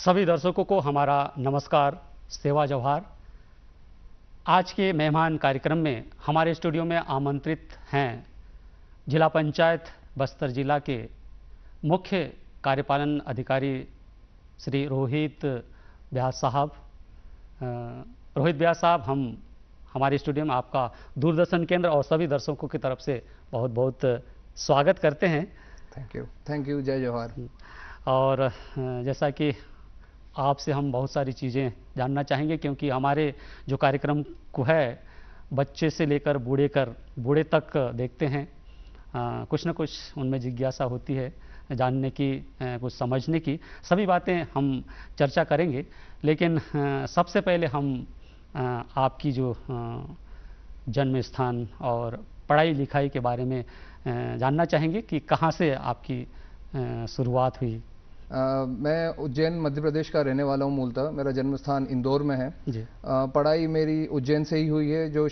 सभी दर्शकों को हमारा नमस्कार, सेवा जौहार। आज के मेहमान कार्यक्रम में हमारे स्टूडियो में आमंत्रित हैं जिला पंचायत बस्तर जिला के मुख्य कार्यपालन अधिकारी श्री रोहित व्यास साहब। रोहित व्यास साहब, हम हमारे स्टूडियो में आपका दूरदर्शन केंद्र और सभी दर्शकों की तरफ से बहुत बहुत स्वागत करते हैं। थैंक यू, जय जौहार। और जैसा कि आपसे हम बहुत सारी चीज़ें जानना चाहेंगे, क्योंकि हमारे जो कार्यक्रम को है बच्चे से लेकर बूढ़े तक देखते हैं। कुछ न कुछ उनमें जिज्ञासा होती है जानने की, कुछ समझने की। सभी बातें हम चर्चा करेंगे, लेकिन सबसे पहले हम आपकी जो जन्म स्थान और पढ़ाई लिखाई के बारे में जानना चाहेंगे कि कहाँ से आपकी शुरुआत हुई। मैं उज्जैन मध्य प्रदेश का रहने वाला हूँ। मूलतः मेरा जन्म स्थान इंदौर में है जी। पढ़ाई मेरी उज्जैन से ही हुई है, जो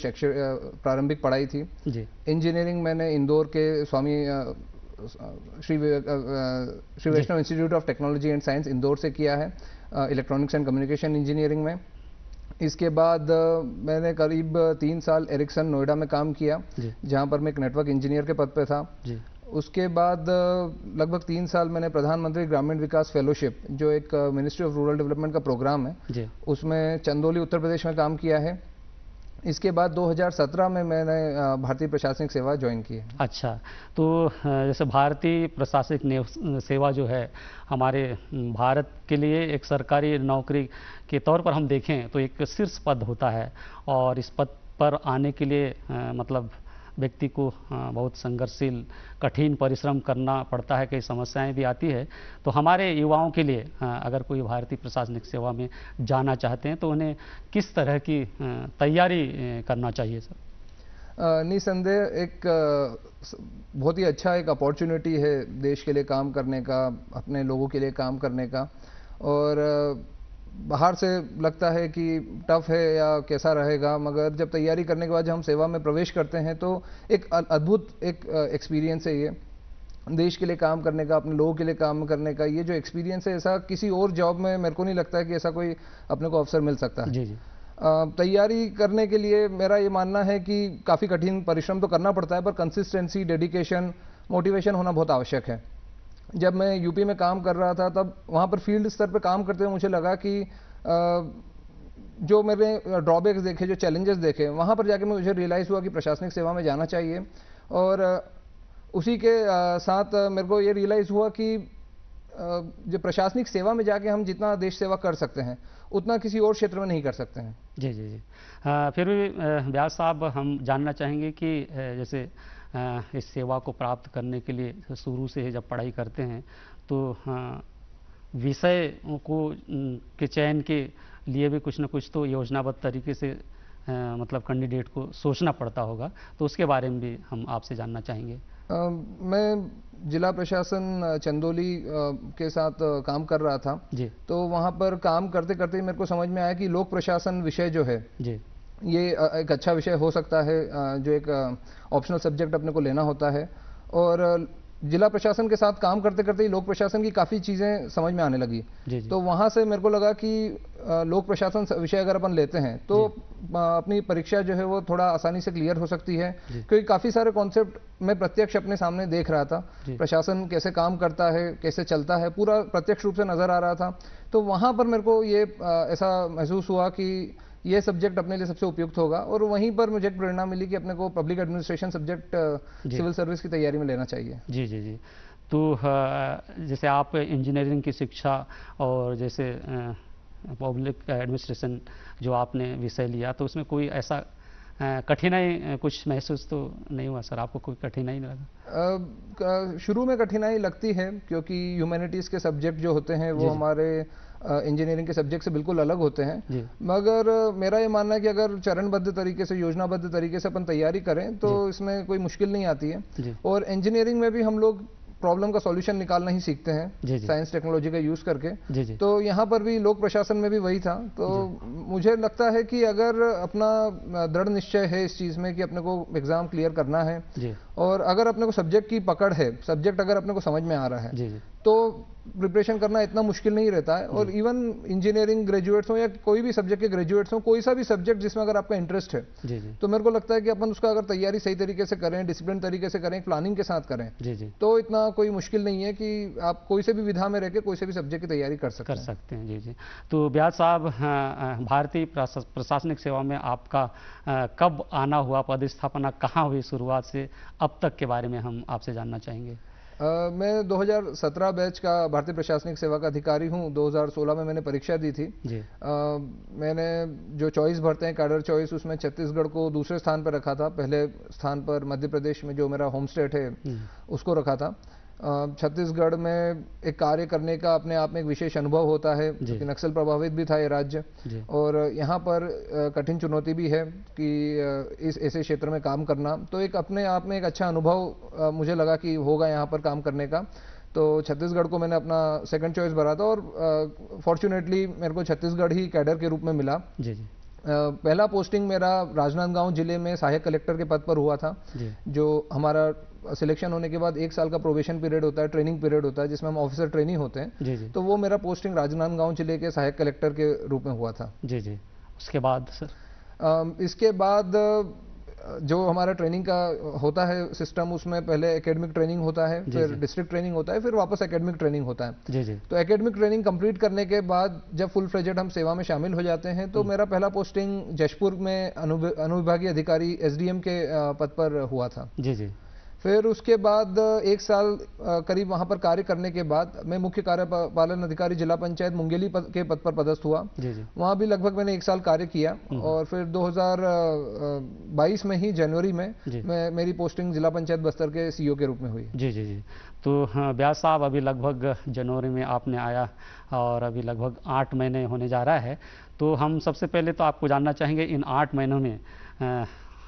प्रारंभिक पढ़ाई थी जी। इंजीनियरिंग मैंने इंदौर के Swami Shri Vaishnav institute of technology and science Indore से किया है, इलेक्ट्रॉनिक्स एंड कम्युनिकेशन इंजीनियरिंग में। इसके बाद मैंने करीब 3 साल एरिक्सन नोएडा में काम किया, जहाँ पर मैं एक नेटवर्क इंजीनियर के पद पे था जी। उसके बाद लगभग 3 साल मैंने प्रधानमंत्री ग्रामीण विकास फेलोशिप, जो एक मिनिस्ट्री ऑफ रूरल डेवलपमेंट का प्रोग्राम है जी। उसमें चंदौली उत्तर प्रदेश में काम किया है। इसके बाद 2017 में मैंने भारतीय प्रशासनिक सेवा ज्वाइन की है। अच्छा, तो जैसे भारतीय प्रशासनिक सेवा जो है हमारे भारत के लिए एक सरकारी नौकरी के तौर पर हम देखें तो एक शीर्ष पद होता है, और इस पद पर आने के लिए मतलब व्यक्ति को बहुत संघर्षशील कठिन परिश्रम करना पड़ता है, कई समस्याएं भी आती है। तो हमारे युवाओं के लिए अगर कोई भारतीय प्रशासनिक सेवा में जाना चाहते हैं तो उन्हें किस तरह की तैयारी करना चाहिए सर? निसंदेह एक बहुत ही अच्छा एक अपॉर्चुनिटी है देश के लिए काम करने का, अपने लोगों के लिए काम करने का। और बाहर से लगता है कि टफ है या कैसा रहेगा, मगर जब तैयारी करने के बाद जब हम सेवा में प्रवेश करते हैं तो एक अद्भुत एक एक्सपीरियंस है ये देश के लिए काम करने का, अपने लोगों के लिए काम करने का। ये जो एक्सपीरियंस है, ऐसा किसी और जॉब में मेरे को नहीं लगता है कि ऐसा कोई अपने को अवसर मिल सकता है। जी। तैयारी करने के लिए मेरा ये मानना है कि काफ़ी कठिन परिश्रम तो करना पड़ता है, पर कंसिस्टेंसी, डेडिकेशन, मोटिवेशन होना बहुत आवश्यक है। जब मैं यूपी में काम कर रहा था, तब वहाँ पर फील्ड स्तर पर काम करते हुए मुझे लगा कि जो मेरे ड्रॉबैक्स देखे, जो चैलेंजेस देखे, वहाँ पर जाके मुझे रियलाइज़ हुआ कि प्रशासनिक सेवा में जाना चाहिए। और उसी के साथ मेरे को ये रियलाइज़ हुआ कि जो प्रशासनिक सेवा में जाके हम जितना देश सेवा कर सकते हैं उतना किसी और क्षेत्र में नहीं कर सकते हैं। जी जी जी। फिर भी व्यास साहब, हम जानना चाहेंगे कि जैसे इस सेवा को प्राप्त करने के लिए शुरू से ही जब पढ़ाई करते हैं तो विषय को के चयन के लिए भी कुछ न कुछ तो योजनाबद्ध तरीके से मतलब कैंडिडेट को सोचना पड़ता होगा, तो उसके बारे में भी हम आपसे जानना चाहेंगे। मैं जिला प्रशासन चंदौली के साथ काम कर रहा था जी। तो वहाँ पर काम करते करते ही मेरे को समझ में आया कि लोक प्रशासन विषय जो है जी, ये एक अच्छा विषय हो सकता है, जो एक ऑप्शनल सब्जेक्ट अपने को लेना होता है। और जिला प्रशासन के साथ काम करते करते ही लोक प्रशासन की काफ़ी चीज़ें समझ में आने लगी जी। तो वहाँ से मेरे को लगा कि लोक प्रशासन विषय अगर अपन लेते हैं तो अपनी परीक्षा जो है वो थोड़ा आसानी से क्लियर हो सकती है, क्योंकि काफ़ी सारे कॉन्सेप्ट मैं प्रत्यक्ष अपने सामने देख रहा था। प्रशासन कैसे काम करता है, कैसे चलता है, पूरा प्रत्यक्ष रूप से नज़र आ रहा था। तो वहाँ पर मेरे को ये ऐसा महसूस हुआ कि ये सब्जेक्ट अपने लिए सबसे उपयुक्त होगा, और वहीं पर मुझे प्रेरणा मिली कि अपने को public administration subject civil service की तैयारी में लेना चाहिए। जी जी जी। तो जैसे आप इंजीनियरिंग की शिक्षा और जैसे पब्लिक एडमिनिस्ट्रेशन जो आपने विषय लिया, तो उसमें कोई ऐसा कठिनाई कुछ महसूस तो नहीं हुआ सर? आपको कोई कठिनाई नहीं लगा? शुरू में कठिनाई लगती है, क्योंकि ह्यूमैनिटीज़ के सब्जेक्ट जो होते हैं वो हमारे इंजीनियरिंग के सब्जेक्ट से बिल्कुल अलग होते हैं। मगर मेरा ये मानना है कि अगर चरणबद्ध तरीके से, योजनाबद्ध तरीके से अपन तैयारी करें तो इसमें कोई मुश्किल नहीं आती है। और इंजीनियरिंग में भी हम लोग प्रॉब्लम का सॉल्यूशन निकालना ही सीखते हैं साइंस टेक्नोलॉजी का यूज़ करके। तो यहाँ पर भी लोक प्रशासन में भी वही था। तो मुझे लगता है कि अगर अपना दृढ़ निश्चय है इस चीज़ में कि अपने को एग्ज़ाम क्लियर करना है, और अगर अपने को सब्जेक्ट की पकड़ है, सब्जेक्ट अगर अपने को समझ में आ रहा है, तो प्रिपरेशन करना इतना मुश्किल नहीं रहता है। और इवन इंजीनियरिंग ग्रेजुएट्स हो या कोई भी सब्जेक्ट के ग्रेजुएट्स हो, कोई सा भी सब्जेक्ट जिसमें अगर आपका इंटरेस्ट है तो मेरे को लगता है कि अपन उसका अगर तैयारी सही तरीके से करें, डिसिप्लिन तरीके से करें, प्लानिंग के साथ करें तो इतना कोई मुश्किल नहीं है कि आप कोई से भी विधा में रहकर कोई से भी सब्जेक्ट की तैयारी कर सकते हैं। जी। तो व्यास साहब, भारतीय प्रशासनिक सेवा में आपका कब आना हुआ, पदस्थापना कहाँ हुई शुरुआत से अब तक के बारे में हम आपसे जानना चाहेंगे। मैं 2017 बैच का भारतीय प्रशासनिक सेवा का अधिकारी हूं। 2016 में मैंने परीक्षा दी थी। मैंने जो चॉइस भरते हैं कैडर चॉइस, उसमें छत्तीसगढ़ को दूसरे स्थान पर रखा था। पहले स्थान पर मध्य प्रदेश में जो मेरा होम स्टेट है उसको रखा था। छत्तीसगढ़ में एक कार्य करने का अपने आप में एक विशेष अनुभव होता है क्योंकि नक्सल प्रभावित भी था ये राज्य, और यहाँ पर कठिन चुनौती भी है कि इस ऐसे क्षेत्र में काम करना, तो एक अपने आप में एक अच्छा अनुभव मुझे लगा कि होगा यहाँ पर काम करने का। तो छत्तीसगढ़ को मैंने अपना सेकंड चॉइस भरा था और फॉर्चुनेटली मेरे को छत्तीसगढ़ ही कैडर के रूप में मिला। पहला पोस्टिंग मेरा राजनांदगांव जिले में सहायक कलेक्टर के पद पर हुआ था। जो हमारा सिलेक्शन होने के बाद 1 साल का प्रोबेशन पीरियड होता है, ट्रेनिंग पीरियड होता है, जिसमें हम ऑफिसर ट्रेनिंग होते हैं। तो वो मेरा पोस्टिंग राजनांदगांव जिले के सहायक कलेक्टर के रूप में हुआ था। जी। उसके बाद सर? इसके बाद जो हमारा ट्रेनिंग का होता है सिस्टम, उसमें पहले एकेडमिक ट्रेनिंग होता है, फिर डिस्ट्रिक्ट ट्रेनिंग होता है, फिर वापस एकेडमिक ट्रेनिंग होता है। तो एकेडमिक ट्रेनिंग कंप्लीट करने के बाद जब फुल फ्लेजेड हम सेवा में शामिल हो जाते हैं तो मेरा पहला पोस्टिंग जशपुर में अनुविभागीय अधिकारी SDM के पद पर हुआ था। फिर उसके बाद 1 साल करीब वहां पर कार्य करने के बाद मैं मुख्य कार्यपालन अधिकारी जिला पंचायत मुंगेली के पद पर पदस्थ हुआ। वहां भी लगभग मैंने 1 साल कार्य किया और फिर 2022 में ही जनवरी में मेरी पोस्टिंग जिला पंचायत बस्तर के CEO के रूप में हुई। जी। तो व्यास साहब, अभी लगभग जनवरी में आपने आया और अभी लगभग 8 महीने होने जा रहा है। तो हम सबसे पहले तो आपको जानना चाहेंगे इन 8 महीनों में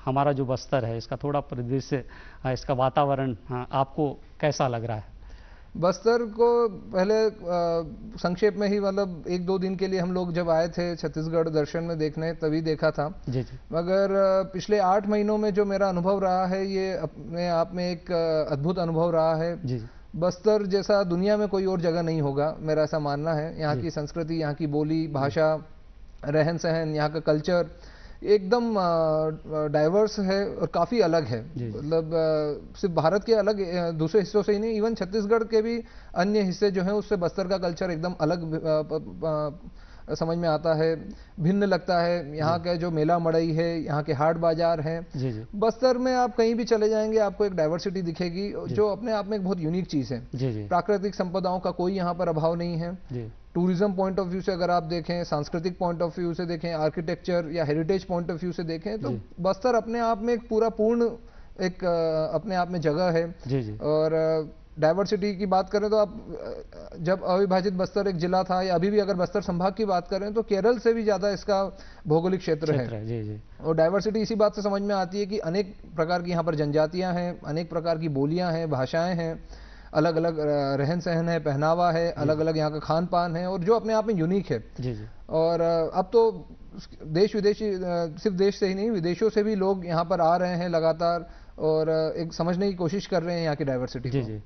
हमारा जो बस्तर है इसका थोड़ा परिदृश्य, इसका वातावरण आपको कैसा लग रहा है? बस्तर को पहले संक्षेप में ही, मतलब 1-2 दिन के लिए हम लोग जब आए थे छत्तीसगढ़ दर्शन में देखने, तभी देखा था। मगर पिछले 8 महीनों में जो मेरा अनुभव रहा है ये अपने आप में एक अद्भुत अनुभव रहा है। बस्तर जैसा दुनिया में कोई और जगह नहीं होगा, मेरा ऐसा मानना है। यहाँ की संस्कृति, यहाँ की बोली, भाषा, रहन सहन, यहाँ का कल्चर एकदम डाइवर्स है और काफ़ी अलग है। मतलब सिर्फ भारत के अलग दूसरे हिस्सों से ही नहीं, इवन छत्तीसगढ़ के भी अन्य हिस्से जो हैं उससे बस्तर का कल्चर एकदम अलग समझ में आता है, भिन्न लगता है। यहाँ का जो मेला मड़ई है, यहाँ के हाट बाजार हैं, बस्तर में आप कहीं भी चले जाएंगे आपको एक डाइवर्सिटी दिखेगी जो अपने आप में एक बहुत यूनिक चीज़ है। प्राकृतिक संपदाओं का कोई यहाँ पर अभाव नहीं है। टूरिज्म पॉइंट ऑफ व्यू से अगर आप देखें, सांस्कृतिक पॉइंट ऑफ व्यू से देखें, आर्किटेक्चर या हेरिटेज पॉइंट ऑफ व्यू से देखें, तो बस्तर अपने आप में एक पूर्ण एक अपने आप में जगह है। और डाइवर्सिटी की बात करें तो आप जब अविभाजित बस्तर एक जिला था, या अभी भी अगर बस्तर संभाग की बात करें तो केरल से भी ज्यादा इसका भौगोलिक क्षेत्र है। और डाइवर्सिटी इसी बात से समझ में आती है कि अनेक प्रकार की यहाँ पर जनजातियां हैं, अनेक प्रकार की बोलियां हैं, भाषाएं हैं, अलग अलग रहन सहन है, पहनावा है, अलग अलग यहाँ का खान पान है, और जो अपने आप में यूनिक है। और अब तो देश विदेशी, सिर्फ देश से ही नहीं विदेशों से भी लोग यहाँ पर आ रहे हैं लगातार और एक समझने की कोशिश कर रहे हैं यहाँ की डाइवर्सिटी को। जी।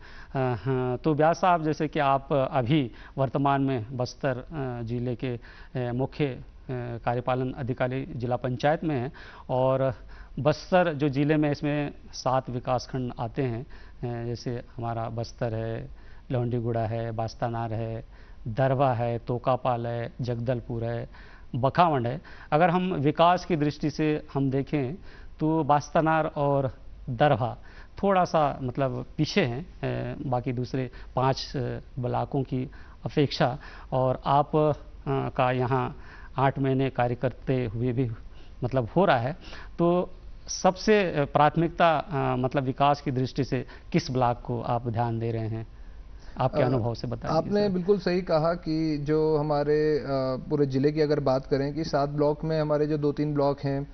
तो व्यास साहब, जैसे कि आप अभी वर्तमान में बस्तर जिले के मुख्य कार्यपालन अधिकारी जिला पंचायत में हैं, और बस्तर जो जिले में इसमें 7 विकासखंड आते हैं, जैसे हमारा बस्तर है, लोहंडीगुड़ा है, बास्तानार है, दरबा है, तोकापाल है, जगदलपुर है, बखावंड है। अगर हम विकास की दृष्टि से हम देखें तो बास्तानार और दरभा थोड़ा सा मतलब पीछे हैं बाकी दूसरे 5 ब्लॉकों की अपेक्षा, और आप का यहाँ 8 महीने कार्य करते हुए भी मतलब हो रहा है। तो सबसे प्राथमिकता मतलब विकास की दृष्टि से किस ब्लॉक को आप ध्यान दे रहे हैं, आपके अनुभव से बताइए। आपने बिल्कुल सही कहा कि जो हमारे पूरे जिले की अगर बात करें कि 7 ब्लॉक में हमारे जो 2-3 ब्लॉक हैं,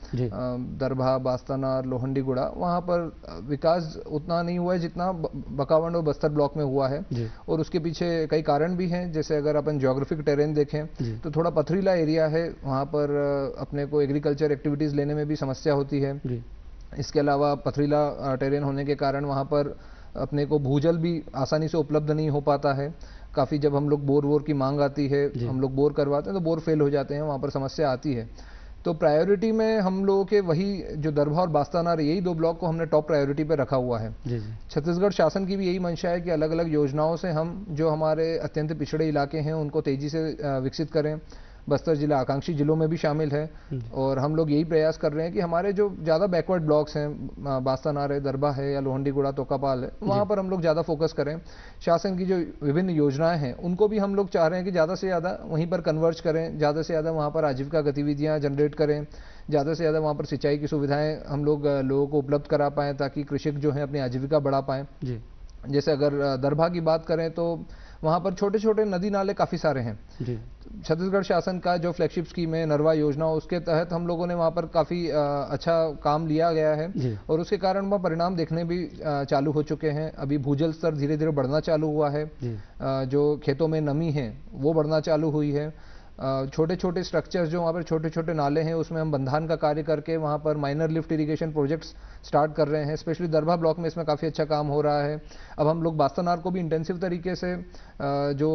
दरभा, बास्तानार, लोहंडीगुड़ा, वहाँ पर विकास उतना नहीं हुआ है जितना बकावंड और बस्तर ब्लॉक में हुआ है। और उसके पीछे कई कारण भी हैं। जैसे अगर अपन ज्योग्राफिक टेरेन देखें तो थोड़ा पथरीला एरिया है, वहाँ पर अपने को एग्रीकल्चर एक्टिविटीज़ लेने में भी समस्या होती है। इसके अलावा पथरीला टेरेन होने के कारण वहाँ पर अपने को भूजल भी आसानी से उपलब्ध नहीं हो पाता है। काफ़ी जब हम लोग बोर की मांग आती है, हम लोग बोर करवाते हैं तो बोर फेल हो जाते हैं, वहाँ पर समस्या आती है। तो प्रायोरिटी में हम लोगों के वही जो दरभा और बास्तानार, यही 2 ब्लॉक को हमने टॉप प्रायोरिटी पे रखा हुआ है। छत्तीसगढ़ शासन की भी यही मंशा है कि अलग अलग योजनाओं से हम जो हमारे अत्यंत पिछड़े इलाके हैं उनको तेजी से विकसित करें। बस्तर जिला आकांक्षी जिलों में भी शामिल है और हम लोग यही प्रयास कर रहे हैं कि हमारे जो ज़्यादा बैकवर्ड ब्लॉक्स हैं, बास्तानार है, दरबा है या लोहंडीगुड़ा तोकापाल है, वहाँ पर हम लोग ज़्यादा फोकस करें। शासन की जो विभिन्न योजनाएं हैं उनको भी हम लोग चाह रहे हैं कि ज़्यादा से ज़्यादा वहीं पर कन्वर्ज करें, ज़्यादा से ज़्यादा वहाँ पर आजीविका गतिविधियाँ जनरेट करें, ज़्यादा से ज़्यादा वहाँ पर सिंचाई की सुविधाएँ हम लोग लोगों को उपलब्ध करा पाएँ ताकि कृषक जो है अपनी आजीविका बढ़ा पाएँ। जैसे अगर दरभा की बात करें तो वहाँ पर छोटे छोटे नदी नाले काफ़ी सारे हैं। छत्तीसगढ़ शासन का जो फ्लैगशिप स्कीम है नरवा योजना, उसके तहत हम लोगों ने वहाँ पर काफ़ी अच्छा काम लिया गया है और उसके कारण वह परिणाम देखने भी चालू हो चुके हैं। अभी भूजल स्तर धीरे धीरे बढ़ना चालू हुआ है, जो खेतों में नमी है वो बढ़ना चालू हुई है। छोटे छोटे स्ट्रक्चर्स जो वहाँ पर छोटे छोटे नाले हैं उसमें हम बंधान का कार्य करके वहाँ पर minor lift irrigation projects start कर रहे हैं। स्पेशली दरभा ब्लॉक में इसमें काफ़ी अच्छा काम हो रहा है। अब हम लोग बास्तानार को भी इंटेंसिव तरीके से जो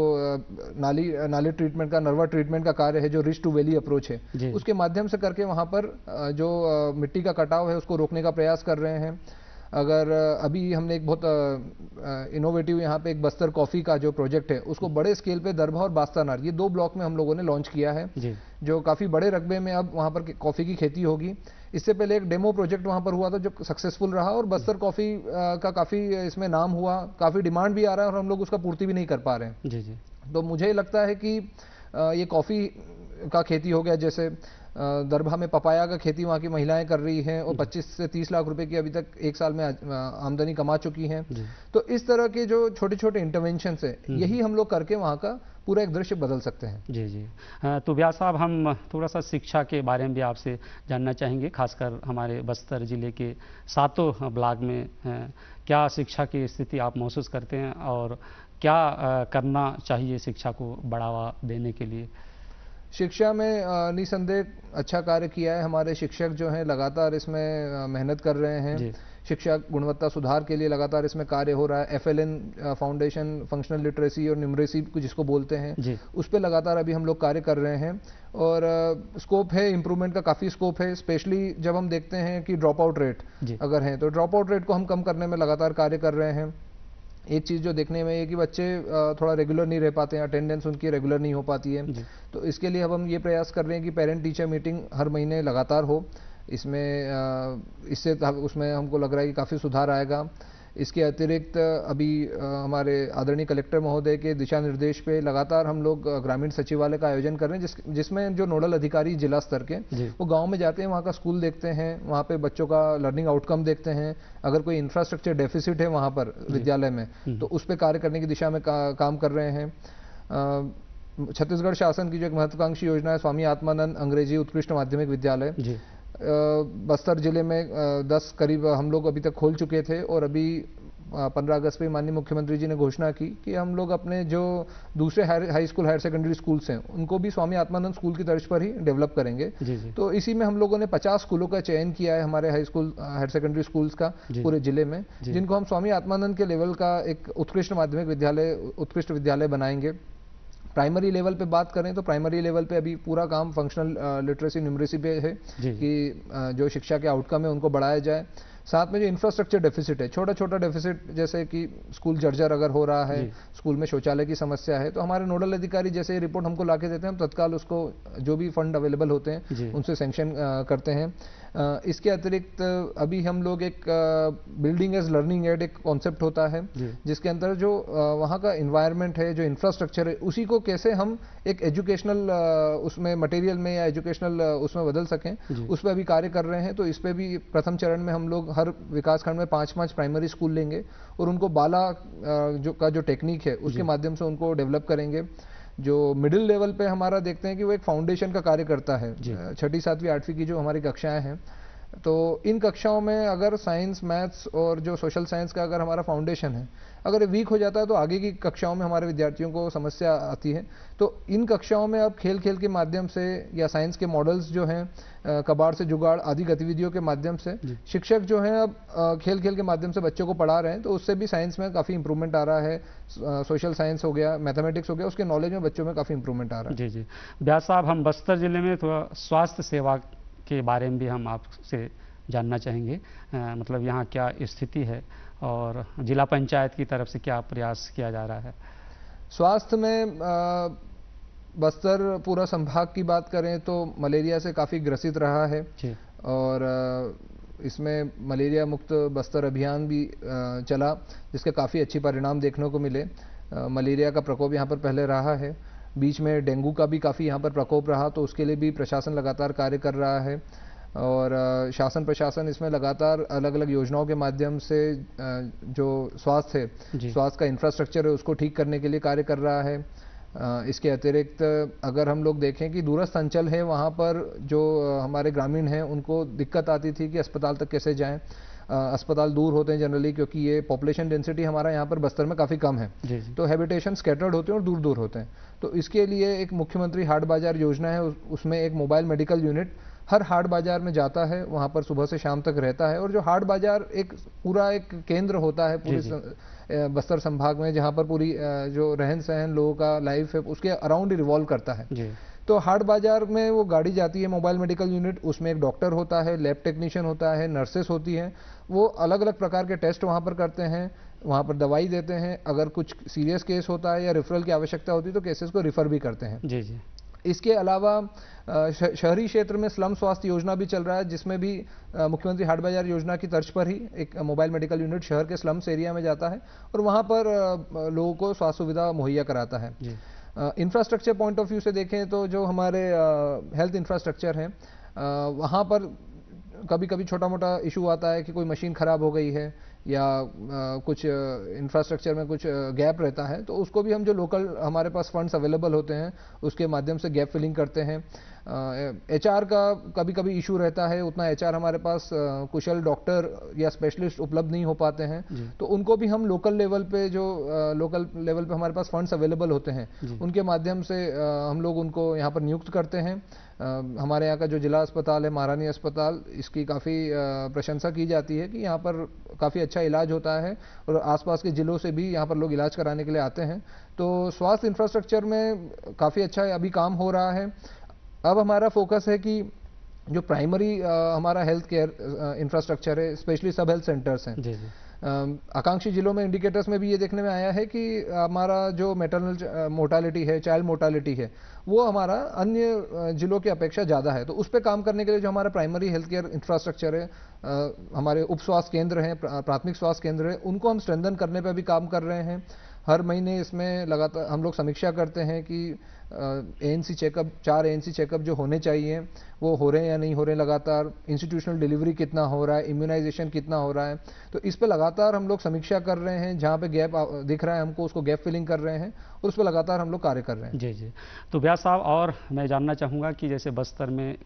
नाली ट्रीटमेंट का, नरवा ट्रीटमेंट का कार्य है, जो रिच टू वैली अप्रोच है, उसके माध्यम से करके वहाँ पर जो मिट्टी का कटाव है उसको रोकने का प्रयास कर रहे हैं। अगर अभी हमने एक बहुत इनोवेटिव यहाँ पे एक बस्तर कॉफ़ी का जो प्रोजेक्ट है उसको बड़े स्केल पे दरभा और बास्तानार, ये 2 ब्लॉक में हम लोगों ने लॉन्च किया है, जो काफ़ी बड़े रकबे में अब वहाँ पर कॉफ़ी की खेती होगी। इससे पहले एक डेमो प्रोजेक्ट वहाँ पर हुआ था जो सक्सेसफुल रहा और बस्तर कॉफ़ी का काफ़ी इसमें नाम हुआ, काफ़ी डिमांड भी आ रहा है और हम लोग उसका पूर्ति भी नहीं कर पा रहे हैं। तो मुझे लगता है कि ये कॉफ़ी का खेती हो गया, जैसे दरभा में पपाया का खेती वहाँ की महिलाएं कर रही हैं और 25 से 30 लाख रुपए की अभी तक 1 साल में आमदनी कमा चुकी हैं। तो इस तरह के जो छोटे छोटे इंटरवेंशन है, यही हम लोग करके वहाँ का पूरा एक दृश्य बदल सकते हैं। जी। तो व्यास साहब, हम थोड़ा सा शिक्षा के बारे में भी आपसे जानना चाहेंगे, खासकर हमारे बस्तर जिले के 7 ब्लॉक में क्या शिक्षा की स्थिति आप महसूस करते हैं और क्या करना चाहिए शिक्षा को बढ़ावा देने के लिए? शिक्षा में निसंदेह अच्छा कार्य किया है। हमारे शिक्षक जो हैं लगातार इसमें मेहनत कर रहे हैं। शिक्षा गुणवत्ता सुधार के लिए लगातार इसमें कार्य हो रहा है। FLN फाउंडेशन, फंक्शनल लिटरेसी और न्यूमरेसी जिसको बोलते हैं, उस पर लगातार अभी हम लोग कार्य कर रहे हैं और स्कोप है, इम्प्रूवमेंट का काफ़ी स्कोप है। स्पेशली जब हम देखते हैं कि ड्रॉप आउट रेट अगर है तो ड्रॉप आउट रेट को हम कम करने में लगातार कार्य कर रहे हैं। एक चीज़ जो देखने में है कि बच्चे थोड़ा रेगुलर नहीं रह पाते हैं, अटेंडेंस उनकी रेगुलर नहीं हो पाती है। तो इसके लिए अब हम ये प्रयास कर रहे हैं कि पेरेंट टीचर मीटिंग हर महीने लगातार हो। इससे उसमें हमको लग रहा है कि काफ़ी सुधार आएगा। इसके अतिरिक्त अभी हमारे आदरणीय कलेक्टर महोदय के दिशा निर्देश पे लगातार हम लोग ग्रामीण सचिवालय का आयोजन कर रहे हैं, जिसमें जो नोडल अधिकारी जिला स्तर के वो गांव में जाते हैं, वहाँ का स्कूल देखते हैं, वहाँ पे बच्चों का लर्निंग आउटकम देखते हैं। अगर कोई इंफ्रास्ट्रक्चर डेफिसिट है वहाँ पर विद्यालय में तो उस पर कार्य करने की दिशा में काम कर रहे हैं। छत्तीसगढ़ शासन की जो एक महत्वाकांक्षी योजना है स्वामी आत्मानंद अंग्रेजी उत्कृष्ट माध्यमिक विद्यालय, बस्तर जिले में 10 करीब हम लोग अभी तक खोल चुके थे और अभी 15 अगस्त पे माननीय मुख्यमंत्री जी ने घोषणा की कि हम लोग अपने जो दूसरे high school higher secondary schools हैं उनको भी स्वामी आत्मानंद स्कूल की तर्ज पर ही डेवलप करेंगे। तो इसी में हम लोगों ने 50 स्कूलों का चयन किया है हमारे high school higher secondary schools का पूरे जिले में, जिनको हम स्वामी आत्मानंद के लेवल का एक उत्कृष्ट माध्यमिक विद्यालय, उत्कृष्ट विद्यालय बनाएंगे। प्राइमरी लेवल पे बात करें तो प्राइमरी लेवल पे अभी पूरा काम फंक्शनल लिटरेसी न्यूमरेसी पे है कि जो शिक्षा के आउटकम है उनको बढ़ाया जाए। साथ में जो इंफ्रास्ट्रक्चर डेफिसिट है, छोटा छोटा डेफिसिट, जैसे कि स्कूल जर्जर अगर हो रहा है, स्कूल में शौचालय की समस्या है, तो हमारे नोडल अधिकारी जैसे ही रिपोर्ट हमको लाके देते हैं, हम तत्काल उसको जो भी फंड अवेलेबल होते हैं उनसे सैंक्शन करते हैं। इसके अतिरिक्त अभी हम लोग एक बिल्डिंग एज लर्निंग एड एक कॉन्सेप्ट होता है जिसके अंदर जो वहाँ का इन्वायरमेंट है, जो इंफ्रास्ट्रक्चर है, उसी को कैसे हम एक एजुकेशनल उसमें मटेरियल में या एजुकेशनल उसमें बदल सकें, उस पर अभी कार्य कर रहे हैं। तो इस पर भी प्रथम चरण में हम लोग हर विकासखंड में 5-5 प्राइमरी स्कूल लेंगे और उनको बाला जो टेक्निक है उसके माध्यम से उनको डेवलप करेंगे। जो मिडिल लेवल पे हमारा देखते हैं कि वो एक फाउंडेशन का कार्य करता है। 6ठी 7वीं 8वीं की जो हमारी कक्षाएं हैं तो इन कक्षाओं में अगर साइंस, मैथ्स और जो सोशल साइंस का अगर हमारा फाउंडेशन है, अगर ये वीक हो जाता है तो आगे की कक्षाओं में हमारे विद्यार्थियों को समस्या आती है। तो इन कक्षाओं में अब खेल खेल के माध्यम से या साइंस के मॉडल्स जो हैं, कबाड़ से जुगाड़ आदि गतिविधियों के माध्यम से शिक्षक जो हैं अब खेल खेल के माध्यम से बच्चों को पढ़ा रहे हैं, तो उससे भी साइंस में काफ़ी इंप्रूवमेंट आ रहा है। सोशल साइंस हो गया, मैथमेटिक्स हो गया, उसके नॉलेज में बच्चों में काफ़ी इंप्रूवमेंट आ रहा है। जी जी। व्यास साहब, हम बस्तर जिले में थोड़ा स्वास्थ्य सेवा के बारे में भी हम आपसे जानना चाहेंगे। मतलब यहाँ क्या स्थिति है और जिला पंचायत की तरफ से क्या प्रयास किया जा रहा है? स्वास्थ्य में बस्तर पूरा संभाग की बात करें तो मलेरिया से काफ़ी ग्रसित रहा है और इसमें मलेरिया मुक्त बस्तर अभियान भी चला, जिसके काफ़ी अच्छी परिणाम देखने को मिले। मलेरिया का प्रकोप यहाँ पर पहले रहा है, बीच में डेंगू का भी काफ़ी यहाँ पर प्रकोप रहा, तो उसके लिए भी प्रशासन लगातार कार्य कर रहा है और शासन प्रशासन इसमें लगातार अलग अलग योजनाओं के माध्यम से जो स्वास्थ्य है, स्वास्थ्य का इंफ्रास्ट्रक्चर है, उसको ठीक करने के लिए कार्य कर रहा है। इसके अतिरिक्त अगर हम लोग देखें कि दूरस्थ अंचल है, वहाँ पर जो हमारे ग्रामीण हैं उनको दिक्कत आती थी कि अस्पताल तक कैसे जाएं। अस्पताल दूर होते हैं जनरली, क्योंकि ये पॉपुलेशन डेंसिटी हमारा यहाँ पर बस्तर में काफ़ी कम है, तो हैबिटेशन स्कैटर्ड होते हैं और दूर दूर होते हैं। तो इसके लिए एक मुख्यमंत्री हाट बाजार योजना है, उसमें एक मोबाइल मेडिकल यूनिट हर हाट बाजार में जाता है, वहाँ पर सुबह से शाम तक रहता है। और जो हाट बाजार एक पूरा एक केंद्र होता है पूरी बस्तर संभाग में, जहाँ पर पूरी जो रहन सहन लोगों का लाइफ है उसके अराउंड ही रिवॉल्व करता है। तो हाट बाजार में वो गाड़ी जाती है, मोबाइल मेडिकल यूनिट, उसमें एक डॉक्टर होता है, लैब टेक्नीशियन होता है, नर्सेस होती हैं, वो अलग अलग प्रकार के टेस्ट वहाँ पर करते हैं, वहाँ पर दवाई देते हैं। अगर कुछ सीरियस केस होता है या रेफरल की आवश्यकता होती है तो केसेस को रिफर भी करते हैं। जी जी। इसके अलावा शहरी क्षेत्र में स्लम स्वास्थ्य योजना भी चल रहा है, जिसमें भी मुख्यमंत्री हाट बाजार योजना की तर्ज पर ही एक मोबाइल मेडिकल यूनिट शहर के स्लम्स एरिया में जाता है और वहाँ पर लोगों को स्वास्थ्य सुविधा मुहैया कराता है। इंफ्रास्ट्रक्चर पॉइंट ऑफ व्यू से देखें तो जो हमारे हेल्थ इंफ्रास्ट्रक्चर हैं, वहाँ पर कभी कभी छोटा मोटा इशू आता है कि कोई मशीन ख़राब हो गई है या कुछ इंफ्रास्ट्रक्चर में कुछ गैप रहता है, तो उसको भी हम जो लोकल हमारे पास फंड्स अवेलेबल होते हैं उसके माध्यम से गैप फिलिंग करते हैं। एचआर का कभी कभी इशू रहता है, उतना एचआर हमारे पास कुशल डॉक्टर या स्पेशलिस्ट उपलब्ध नहीं हो पाते हैं, तो उनको भी हम लोकल लेवल पे जो लोकल लेवल पे हमारे पास फंड्स अवेलेबल होते हैं उनके माध्यम से हम लोग उनको यहाँ पर नियुक्त करते हैं। हमारे यहाँ का जो जिला अस्पताल है महारानी अस्पताल, इसकी काफ़ी प्रशंसा की जाती है कि यहाँ पर काफ़ी अच्छा इलाज होता है और आसपास के ज़िलों से भी यहाँ पर लोग इलाज कराने के लिए आते हैं। तो स्वास्थ्य इंफ्रास्ट्रक्चर में काफ़ी अच्छा अभी काम हो रहा है। अब हमारा फोकस है कि जो प्राइमरी हमारा हेल्थ केयर इंफ्रास्ट्रक्चर है, स्पेशली सब हेल्थ सेंटर्स हैं, आकांक्षी जिलों में इंडिकेटर्स में भी ये देखने में आया है कि हमारा जो मैटरनल मोर्टालिटी है, चाइल्ड मोर्टालिटी है, वो हमारा अन्य जिलों की अपेक्षा ज़्यादा है। तो उस पर काम करने के लिए जो हमारा प्राइमरी हेल्थ केयर इंफ्रास्ट्रक्चर है, हमारे उप स्वास्थ्य केंद्र हैं, प्राथमिक स्वास्थ्य केंद्र हैं, उनको हम स्ट्रेंथन करने पर भी काम कर रहे हैं। हर महीने इसमें लगातार हम लोग समीक्षा करते हैं कि एएनसी चेकअप, 4 एएनसी चेकअप जो होने चाहिए वो हो रहे हैं या नहीं हो रहे हैं, लगातार इंस्टीट्यूशनल डिलीवरी कितना हो रहा है, इम्यूनाइजेशन कितना हो रहा है, तो इस पर लगातार हम लोग समीक्षा कर रहे हैं। जहाँ पे गैप दिख रहा है हमको, उसको गैप फिलिंग कर रहे हैं और उस पर लगातार हम लोग कार्य कर रहे हैं। जी जी। तो व्यास साहब, और मैं जानना चाहूँगा कि जैसे बस्तर में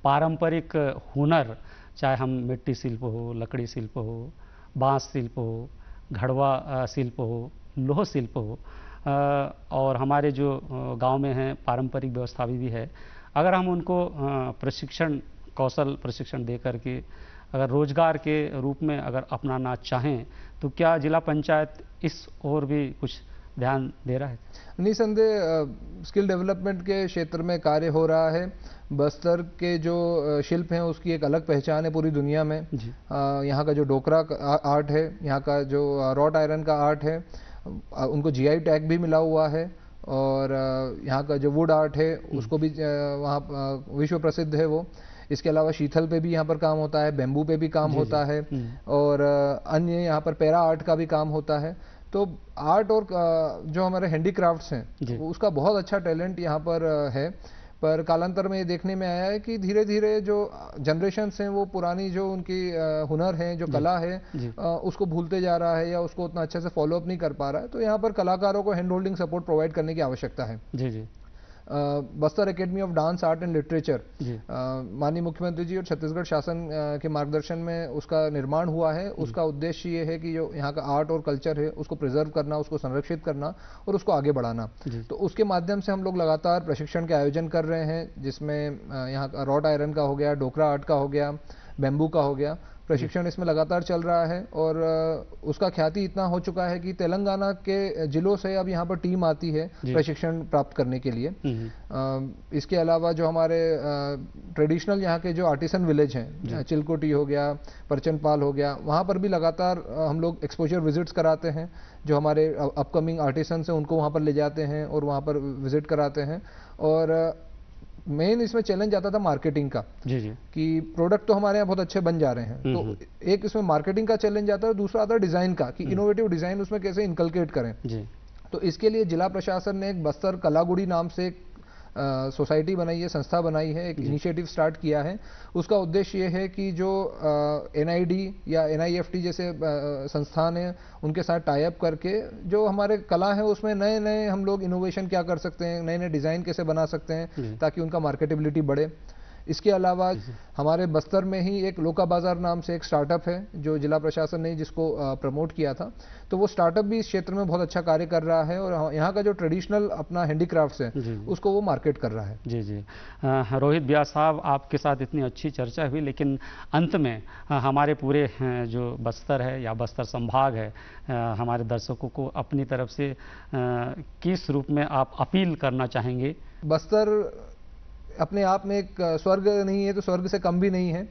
पारंपरिक हुनर, चाहे हम मिट्टी शिल्प हो, लकड़ी शिल्प हो, बाँस शिल्प हो, घड़वा शिल्प हो, लोह शिल्प हो, और हमारे जो गांव में हैं पारंपरिक व्यवस्था भी है, अगर हम उनको प्रशिक्षण, कौशल प्रशिक्षण दे करके अगर रोजगार के रूप में अगर अपनाना चाहें, तो क्या जिला पंचायत इस ओर भी कुछ ध्यान दे रहा है? निसंदेह स्किल डेवलपमेंट के क्षेत्र में कार्य हो रहा है। बस्तर के जो शिल्प हैं उसकी एक अलग पहचान है पूरी दुनिया में। यहाँ का जो डोकरा आर्ट है, यहाँ का जो रॉट आयरन का आर्ट है, उनको जीआई टैग भी मिला हुआ है और यहाँ का जो वुड आर्ट है उसको भी वहाँ विश्व प्रसिद्ध है वो। इसके अलावा शीतल पे भी यहाँ पर काम होता है, बेम्बू पे भी काम होता है और अन्य यहाँ पर पैरा आर्ट का भी काम होता है। तो आर्ट और जो हमारे हैंडीक्राफ्ट्स हैं उसका बहुत अच्छा टैलेंट यहाँ पर है, पर कालांतर में ये देखने में आया है कि धीरे धीरे जो जनरेशन्स हैं वो पुरानी जो उनकी हुनर है, जो कला है, उसको भूलते जा रहा है या उसको उतना अच्छे से फॉलो अप नहीं कर पा रहा है। तो यहाँ पर कलाकारों को हैंड होल्डिंग सपोर्ट प्रोवाइड करने की आवश्यकता है। जी जी। Bastar academy of dance art and literature माननीय मुख्यमंत्री जी और छत्तीसगढ़ शासन के मार्गदर्शन में उसका निर्माण हुआ है। उसका उद्देश्य ये है कि जो यहाँ का आर्ट और कल्चर है उसको प्रिजर्व करना, उसको संरक्षित करना और उसको आगे बढ़ाना। तो उसके माध्यम से हम लोग लगातार प्रशिक्षण के आयोजन कर रहे हैं, जिसमें यहाँ का रॉट आयरन का हो गया, डोकरा आर्ट का हो गया, बैम्बू का हो गया, प्रशिक्षण इसमें लगातार चल रहा है। और उसका ख्याति इतना हो चुका है कि तेलंगाना के जिलों से अब यहाँ पर टीम आती है प्रशिक्षण प्राप्त करने के लिए। इसके अलावा जो हमारे ट्रेडिशनल यहाँ के जो आर्टिसन विलेज हैं, चिलकोटी हो गया, परचनपाल हो गया, वहाँ पर भी लगातार हम लोग एक्सपोजर विजिट्स कराते हैं। जो हमारे अपकमिंग आर्टिसंस हैं उनको वहाँ पर ले जाते हैं और वहाँ पर विजिट कराते हैं। और मेन इसमें चैलेंज आता था मार्केटिंग का, कि प्रोडक्ट तो हमारे यहाँ बहुत अच्छे बन जा रहे हैं, तो एक इसमें मार्केटिंग का चैलेंज आता है और दूसरा आता है डिजाइन का, कि इनोवेटिव डिजाइन उसमें कैसे इनकलकेट करें। तो इसके लिए जिला प्रशासन ने एक बस्तर कलागुड़ी नाम से एक सोसाइटी बनाई है, संस्था बनाई है, एक इनिशिएटिव स्टार्ट किया है। उसका उद्देश्य ये है कि जो NID या NIFT जैसे संस्थान है उनके साथ टाई अप करके जो हमारे कला है उसमें नए नए हम लोग इनोवेशन क्या कर सकते हैं, नए नए डिज़ाइन कैसे बना सकते हैं ताकि उनका मार्केटेबिलिटी बढ़े। इसके अलावा हमारे बस्तर में ही एक लोका बाजार नाम से एक स्टार्टअप है जो जिला प्रशासन ने जिसको प्रमोट किया था, तो वो स्टार्टअप भी इस क्षेत्र में बहुत अच्छा कार्य कर रहा है और यहाँ का जो ट्रेडिशनल अपना हैंडीक्राफ्ट्स है उसको वो मार्केट कर रहा है। जी रोहित व्यास साहब, आपके साथ इतनी अच्छी चर्चा हुई, लेकिन अंत में हमारे पूरे जो बस्तर है या बस्तर संभाग है, हमारे दर्शकों को अपनी तरफ से किस रूप में आप अपील करना चाहेंगे? बस्तर अपने आप में एक स्वर्ग नहीं है तो स्वर्ग से कम भी नहीं है,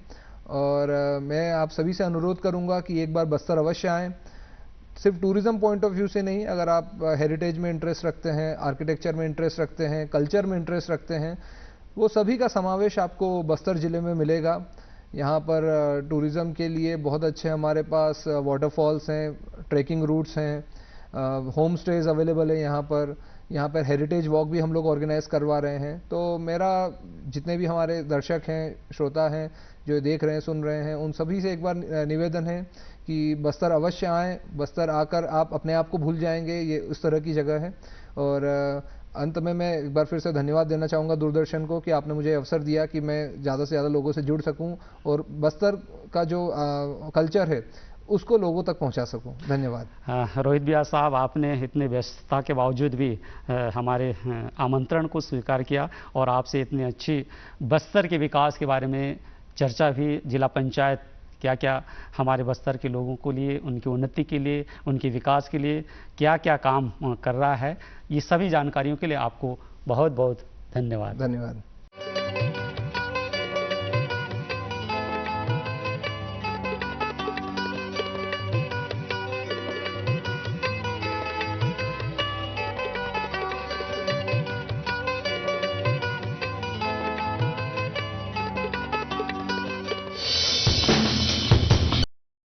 और मैं आप सभी से अनुरोध करूंगा कि एक बार बस्तर अवश्य आएँ। सिर्फ टूरिज्म पॉइंट ऑफ व्यू से नहीं, अगर आप हेरिटेज में इंटरेस्ट रखते हैं, आर्किटेक्चर में इंटरेस्ट रखते हैं, कल्चर में इंटरेस्ट रखते हैं, वो सभी का समावेश आपको बस्तर ज़िले में मिलेगा। यहाँ पर टूरिज़्म के लिए बहुत अच्छे हमारे पास वाटरफॉल्स हैं, ट्रैकिंग रूट्स हैं, होम स्टेज अवेलेबल है यहाँ पर हेरिटेज वॉक भी हम लोग ऑर्गेनाइज करवा रहे हैं। तो मेरा जितने भी हमारे दर्शक हैं, श्रोता हैं, जो देख रहे हैं, सुन रहे हैं, उन सभी से एक बार निवेदन है कि बस्तर अवश्य आएँ। बस्तर आकर आप अपने आप को भूल जाएंगे, ये उस तरह की जगह है। और अंत में मैं एक बार फिर से धन्यवाद देना चाहूँगा दूरदर्शन को कि आपने मुझे अवसर दिया कि मैं ज़्यादा से ज़्यादा लोगों से जुड़ सकूँ और बस्तर का जो कल्चर है उसको लोगों तक पहुंचा सकूं। धन्यवाद। रोहित व्यास साहब, आपने इतने व्यस्तता के बावजूद भी हमारे आमंत्रण को स्वीकार किया और आपसे इतनी अच्छी बस्तर के विकास के बारे में चर्चा भी, जिला पंचायत क्या क्या हमारे बस्तर के लोगों के लिए, उनकी उन्नति के लिए, उनके विकास के लिए क्या क्या काम कर रहा है, ये सभी जानकारियों के लिए आपको बहुत बहुत धन्यवाद। धन्यवाद।